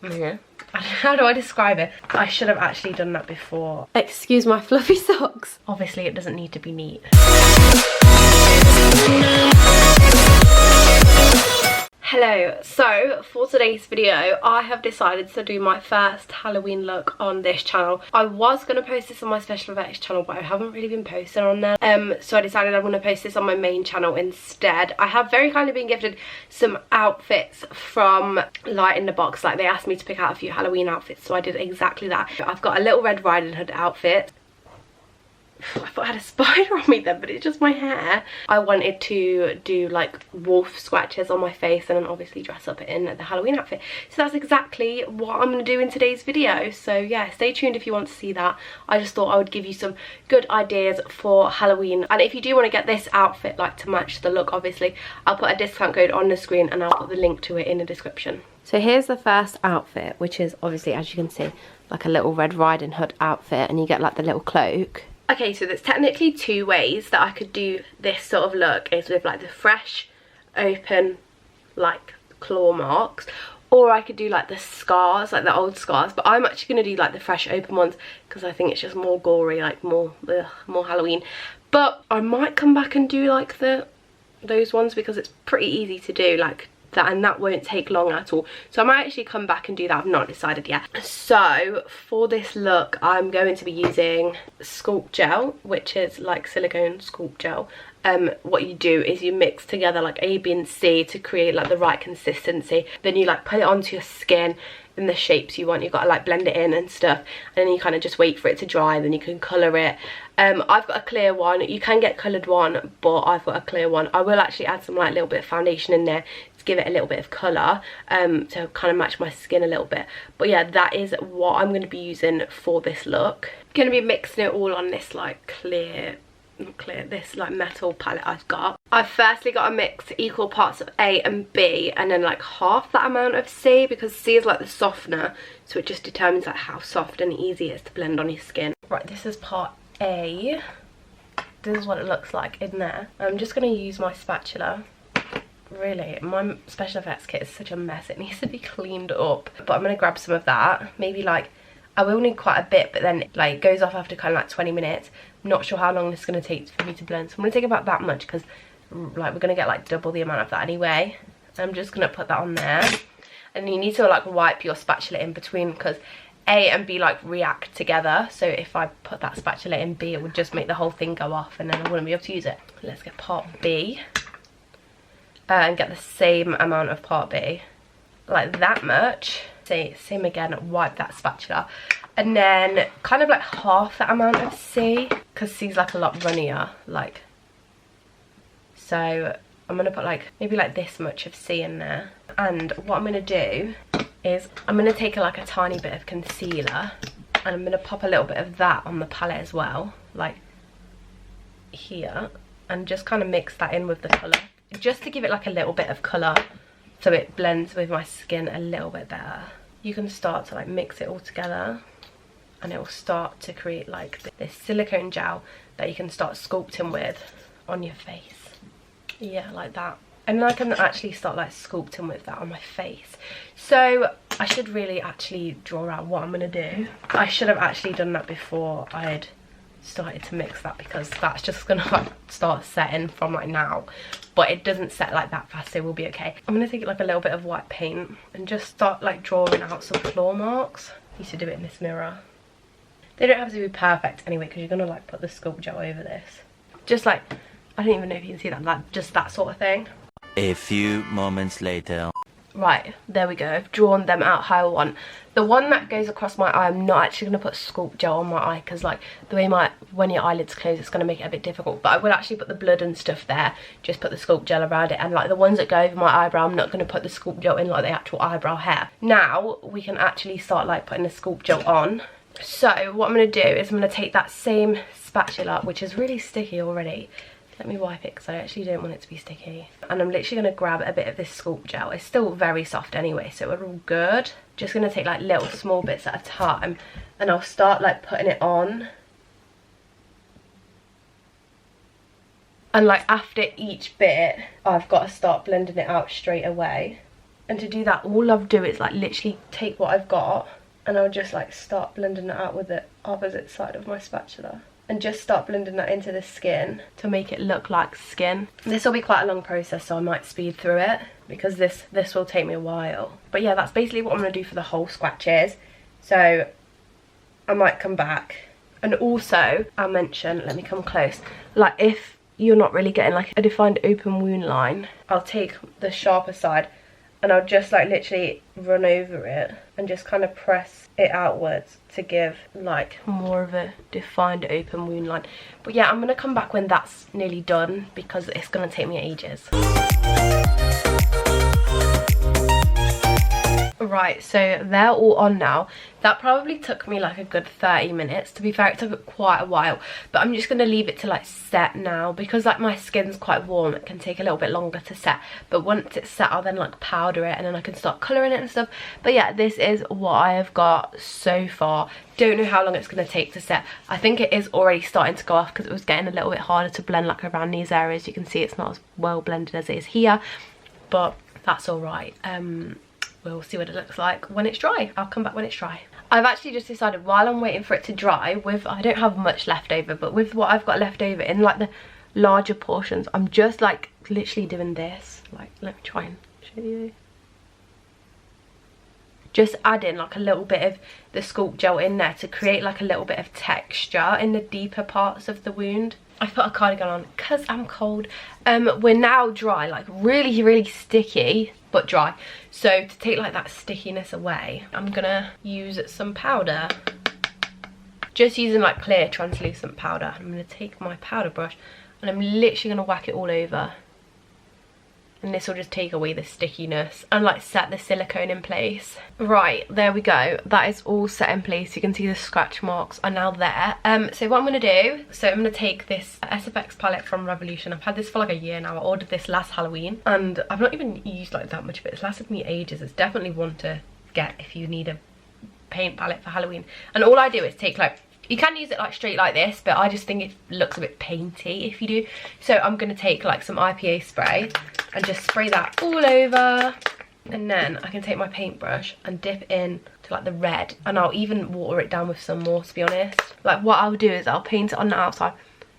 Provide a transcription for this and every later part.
Yeah. How do I describe it? I should have actually done that before. Excuse my fluffy socks. Obviously it doesn't need to be neat. Hello, so for today's video I have decided to do my first Halloween look on this channel. I was going to post this on my Special Effects channel, but I haven't really been posting on there, so I decided I'm going to post this on my main channel instead. I have very kindly been gifted some outfits from Light in the Box. Like, they asked me to pick out a few Halloween outfits, so I did exactly that. I've got a Little Red Riding Hood outfit. I thought I had a spider on me then, but it's just my hair. I wanted to do like wolf scratches on my face and then obviously dress up in the Halloween outfit. So that's exactly what I'm going to do in today's video. So yeah, stay tuned if you want to see that. I just thought I would give you some good ideas for Halloween. And if you do want to get this outfit like to match the look, obviously I'll put a discount code on the screen and I'll put the link to it in the description. So here's the first outfit, which is obviously, as you can see, like a Little Red Riding Hood outfit, and you get like the little cloak. Okay, so there's technically two ways that I could do this sort of look, is with like the fresh, open, like claw marks, or I could do like the scars, like the old scars, but I'm actually going to do like the fresh, open ones because I think it's just more gory, like more Halloween. But I might come back and do like those ones because it's pretty easy to do, like that, and that won't take long at all. So I might actually come back and do that. I've not decided yet. So for this look I'm going to be using Sculpt Gel, which is like silicone Sculpt Gel. What you do is you mix together like A, B and C to create like the right consistency. Then you like put it onto your skin in the shapes you want. You've got to like blend it in and stuff, and then you kind of just wait for it to dry, then you can colour it. I've got a clear one. You can get coloured one, but I've got a clear one. I will actually add some like little bit of foundation in there to give it a little bit of colour, to kind of match my skin a little bit. But yeah, that is what I'm going to be using for this look. I'm going to be mixing it all on this like this like metal palette I've got. I've firstly got to mix equal parts of A and B, and then like half that amount of C, because C is like the softener, so it just determines like how soft and easy it is to blend on your skin. Right, this is part A. This is what it looks like in there. I'm just going to use my spatula. Really, my Special Effects kit is such a mess, it needs to be cleaned up. But I'm going to grab some of that, maybe like, I will need quite a bit, but then like it goes off after kind of like 20 minutes. I'm not sure how long this is going to take for me to blend, so I'm going to take about that much because like we're going to get like double the amount of that anyway. I'm just going to put that on there, and you need to like wipe your spatula in between because A and B like react together. So if I put that spatula in B, it would just make the whole thing go off and then I wouldn't be able to use it. Let's get part B and get the same amount of part B, like that much. Same again, wipe that spatula, and then kind of like half that amount of C, because C's like a lot runnier, like so. I'm gonna put like maybe like this much of C in there, and what I'm gonna do is I'm gonna take like a tiny bit of concealer and I'm gonna pop a little bit of that on the palette as well, like here, and just kind of mix that in with the colour, just to give it like a little bit of colour so it blends with my skin a little bit better. You can start to like mix it all together and it will start to create like this silicone gel that you can start sculpting with on your face. Yeah, like that. And then I can actually start like sculpting with that on my face. So I should really actually draw out what I'm going to do. I should have actually done that before I had started to mix that, because that's just going to like start setting from like now. But it doesn't set like that fast, so we'll be okay. I'm going to take like a little bit of white paint and just start like drawing out some claw marks. I used to do it in this mirror. They don't have to be perfect anyway, because you're going to like put the Sculpt Gel over this. Just like, I don't even know if you can see that, like just that sort of thing. A few moments later. Right, there we go. I've drawn them out how I want. The one that goes across my eye, I'm not actually going to put Sculpt Gel on my eye, because like the way when your eyelids close, it's going to make it a bit difficult. But I will actually put the blood and stuff there, just put the Sculpt Gel around it. And like the ones that go over my eyebrow, I'm not going to put the Sculpt Gel in like the actual eyebrow hair. Now we can actually start like putting the Sculpt Gel on. So what I'm going to do is I'm going to take that same spatula, which is really sticky already. Let me wipe it because I actually don't want it to be sticky. And I'm literally going to grab a bit of this Sculpt Gel. It's still very soft anyway, so we're all good. Just going to take like little small bits at a time, and I'll start like putting it on. And like after each bit, I've got to start blending it out straight away. And to do that, all I'll do is like literally take what I've got and I'll just like start blending it out with the opposite side of my spatula. And just start blending that into the skin to make it look like skin. This will be quite a long process, so I might speed through it because this will take me a while. But yeah, that's basically what I'm going to do for the whole scratches. So I might come back. And also, I'll mention, let me come close, like if you're not really getting like a defined open wound line, I'll take the sharper side and I'll just like literally run over it and just kind of press it outwards to give like more of a defined open wound line. But yeah, I'm gonna come back when that's nearly done because it's gonna take me ages. Right, so they're all on now. That probably took me like a good 30 minutes. To be fair, it took quite a while, but I'm just going to leave it to like set now because like my skin's quite warm. It can take a little bit longer to set, but once it's set, I'll then like powder it and then I can start colouring it and stuff. But yeah, this is what I have got so far. Don't know how long it's going to take to set. I think it is already starting to go off because it was getting a little bit harder to blend like around these areas. You can see it's not as well blended as it is here, but that's all right. We'll see what it looks like when it's dry. I'll come back when it's dry. I've actually just decided while I'm waiting for it to dry, I don't have much left over, but with what I've got left over in like the larger portions, I'm just like literally doing this. Like, let me try and show you. Just adding like a little bit of the Sculpt gel in there to create like a little bit of texture in the deeper parts of the wound. I've put a cardigan on because I'm cold. We're now dry, like really, really sticky, but dry. So to take like that stickiness away, I'm gonna use some powder. Just using like clear translucent powder. I'm gonna take my powder brush and I'm literally gonna whack it all over. And this will just take away the stickiness and like set the silicone in place. Right, there we go. That is all set in place. You can see the scratch marks are now there. So what I'm gonna do, so I'm gonna take this Sfx palette from Revolution. I've had this for like a year now. I ordered this last Halloween and I've not even used like that much of it. It's lasted me ages. It's definitely one to get if you need a paint palette for Halloween. And all I do is take like, you can use it like straight like this, but I just think it looks a bit painty if you do. So I'm going to take like some IPA spray and just spray that all over. And then I can take my paintbrush and dip in to like the red. And I'll even water it down with some more, to be honest. Like what I'll do is I'll paint it on the outside,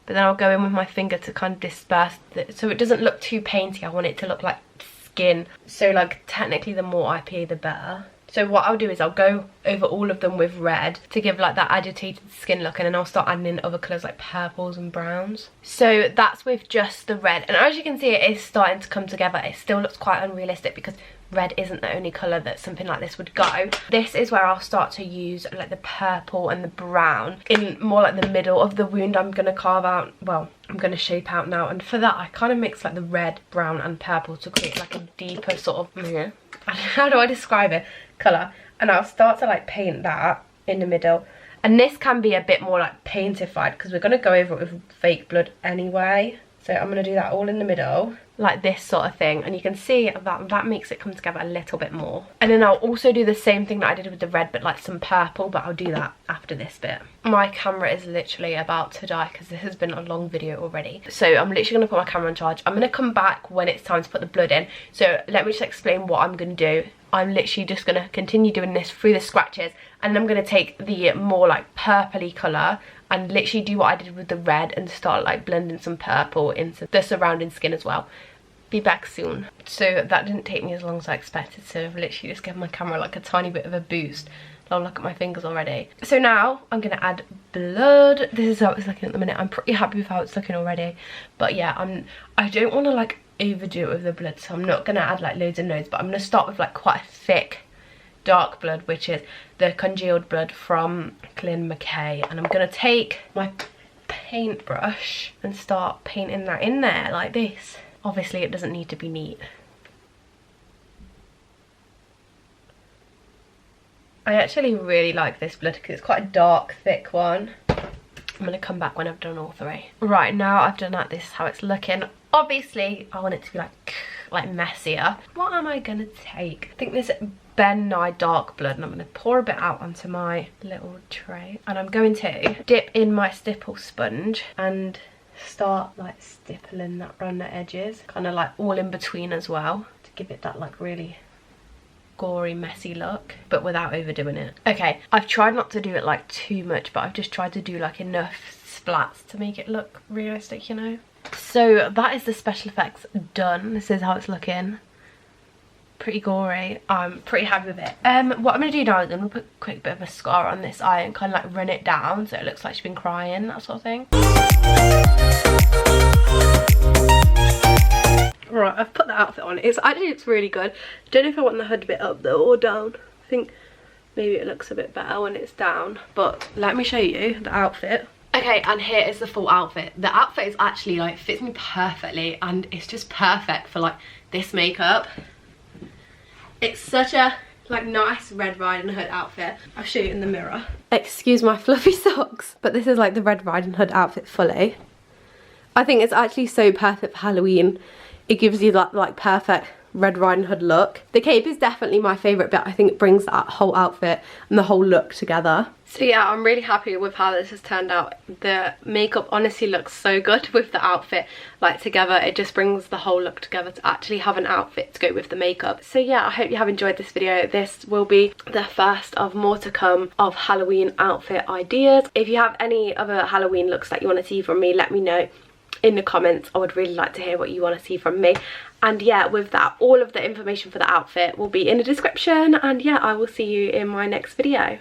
but then I'll go in with my finger to kind of disperse it so it doesn't look too painty. I want it to look like skin. So like technically the more IPA the better. So what I'll do is I'll go over all of them with red to give like that agitated skin look, and then I'll start adding in other colours like purples and browns. So that's with just the red, and as you can see it is starting to come together. It still looks quite unrealistic because red isn't the only colour that something like this would go. This is where I'll start to use like the purple and the brown in more like the middle of the wound. I'm going to carve out, well, I'm going to shape out now, and for that I kind of mix like the red, brown and purple to create like a deeper sort of, how do I describe it, colour. And I'll start to like paint that in the middle, and this can be a bit more like paintified because we're going to go over it with fake blood anyway. So I'm going to do that all in the middle, like this sort of thing. And you can see that makes it come together a little bit more. And then I'll also do the same thing that I did with the red, but like some purple, but I'll do that after this bit. My camera is literally about to die because this has been a long video already. So I'm literally going to put my camera on charge. I'm going to come back when it's time to put the blood in. So let me just explain what I'm going to do. I'm literally just going to continue doing this through the scratches, and then I'm going to take the more like purpley colour and literally do what I did with the red and start like blending some purple into the surrounding skin as well. Be back soon. So that didn't take me as long as I expected, so I've literally just given my camera like a tiny bit of a boost. I'll look at my fingers already. So now I'm going to add blood. This is how it's looking at the minute. I'm pretty happy with how it's looking already, but yeah, I don't want to like overdo it with the blood, so I'm not going to add like loads and loads, but I'm going to start with like quite a thick dark blood, which is the congealed blood from Clint McKay. And I'm going to take my paintbrush and start painting that in there like this. Obviously it doesn't need to be neat. I actually really like this blood because it's quite a dark, thick one. I'm going to come back when I've done all three. Right, now I've done that, this is how it's looking. Obviously, I want it to be like messier. What am I going to take? I think this Ben Nye dark blood, and I'm going to pour a bit out onto my little tray. And I'm going to dip in my stipple sponge and start like stippling that around the edges. Kind of like all in between as well, to give it that like really gory, messy look, but without overdoing it. Okay, I've tried not to do it like too much, but I've just tried to do like enough splats to make it look realistic, you know. So that is the special effects done. This is how it's looking. Pretty gory. I'm pretty happy with it. What I'm gonna do now is I'm gonna put a quick bit of mascara on this eye and kind of like run it down so it looks like she's been crying, that sort of thing. Right, I've put the outfit on. It's really good. Don't know if I want the hood bit up though or down. I think maybe it looks a bit better when it's down, but let me show you the outfit. Okay, and here is the full outfit. The outfit is actually like fits me perfectly, and it's just perfect for like this makeup. It's such a like nice Red Riding Hood outfit. I'll show you in the mirror. Excuse my fluffy socks, but this is like the Red Riding Hood outfit fully. I think it's actually so perfect for Halloween. It gives you that like perfect Red Riding Hood look. The cape is definitely my favourite bit. I think it brings that whole outfit and the whole look together. So yeah, I'm really happy with how this has turned out. The makeup honestly looks so good with the outfit like together. It just brings the whole look together to actually have an outfit to go with the makeup. So yeah, I hope you have enjoyed this video. This will be the first of more to come of Halloween outfit ideas. If you have any other Halloween looks that you want to see from me, let me know in the comments. I would really like to hear what you want to see from me. And yeah, with that, all of the information for the outfit will be in the description, and yeah, I will see you in my next video.